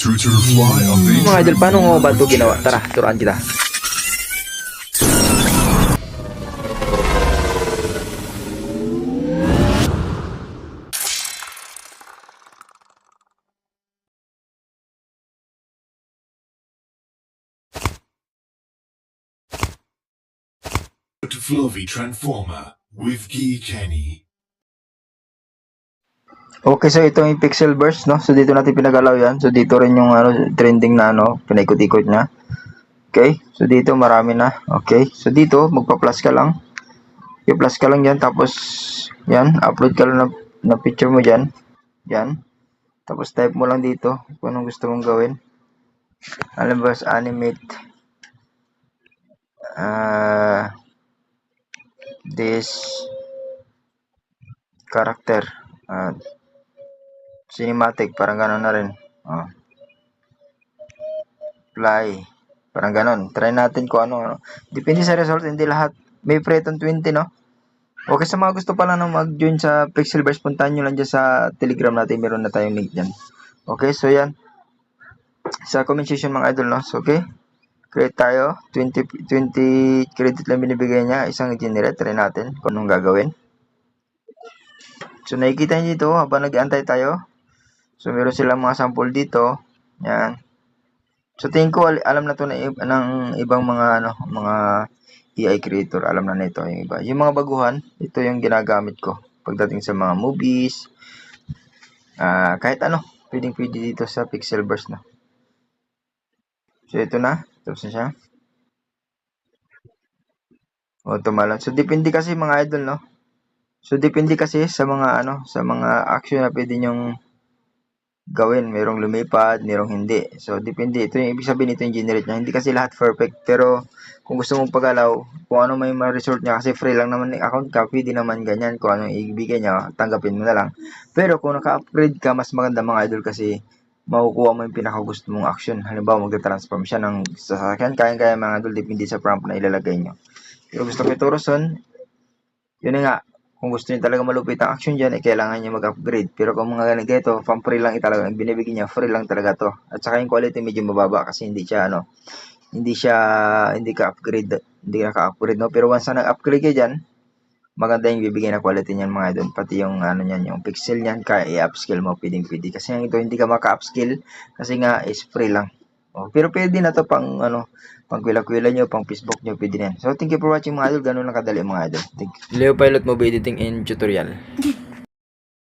Tutorfly Mga idol, paano nga ba ito ginawa? Tara, turuan kita. Fluffy Transformer with Guy Kenny. Okay, so ito yung pixel burst, no? So dito natin pinagalaw yan. So dito rin yung trending na pinaikot-ikot niya. Okay, so dito marami na. Okay, so dito magpa-plus ka lang. I-plus ka lang yan, tapos yan, upload ka lang na picture mo dyan. Yan. Tapos type mo lang dito kung anong gusto mong gawin. Alam ba, animate this character. Cinematic, parang gano'n na rin. Apply. Parang gano'n. Try natin kung ano. Depende sa result, hindi lahat. May Freton 20, no? Okay, sa mga gusto pala na mag-join sa Pixelverse, puntahan nyo lang dyan sa Telegram natin. Meron na tayong link dyan. Okay, so yan. Sa comment section mga idol, no? So, okay. Create tayo. 20 credit lang binibigay niya. Isang generate. Try natin kung anong gagawin. So, nakikita nyo dito habang nag-antay tayo. So, meron silang mga sample dito. Yan. So, tingin ko alam na to ng ibang mga mga AI creator. Alam na nito yung iba. Yung mga baguhan, ito yung ginagamit ko pagdating sa mga movies. Kahit ano, pwede dito sa Pixelverse na. So, ito na. Tapos na siya. O, tumalon. So, depende kasi mga idol, no? So, depende kasi sa mga sa mga action na pwede nyong gawin. Merong lumipad, merong hindi. So, depende. Ito yung ibig sabihin, ito yung generate niya. Hindi kasi lahat perfect. Pero, kung gusto mong pagalaw, kung ano may resort niya, kasi free lang naman yung account ka, pwede naman ganyan. Kung ano yung ibigay niya, tanggapin mo na lang. Pero, kung naka-upgrade ka, mas maganda mga idol kasi makukuha mo yung pinakagusto mong action. Halimbawa, magta-transform siya ng sasakyan. Kaya mga idol, depende sa prompt na ilalagay nyo. Pero gusto ko ituruson, yun nga. Kung gusto niyo talaga malupit ang action dyan, kailangan niyo mag-upgrade. Pero kung mga ganito, pang free lang talaga, ang binibigyan niya, free lang talaga to. At saka yung quality medyo mababa kasi hindi ka-upgrade, no? Pero once na nag-upgrade ka dyan, maganda yung bibigyan na quality niyan mga idol. Pati yung niyan, yung pixel niyan, kaya i-upscale mo, pwede. Kasi yung ito, hindi ka maka-upscale kasi nga is free lang. Pero pwede na to pang pang kwila-kwila nyo, pang Facebook nyo, pwede na yan. So, thank you for watching mga idol. Ganun lang kadali mga idol. Thank you. Leo Pilot Movie Editing and Tutorial.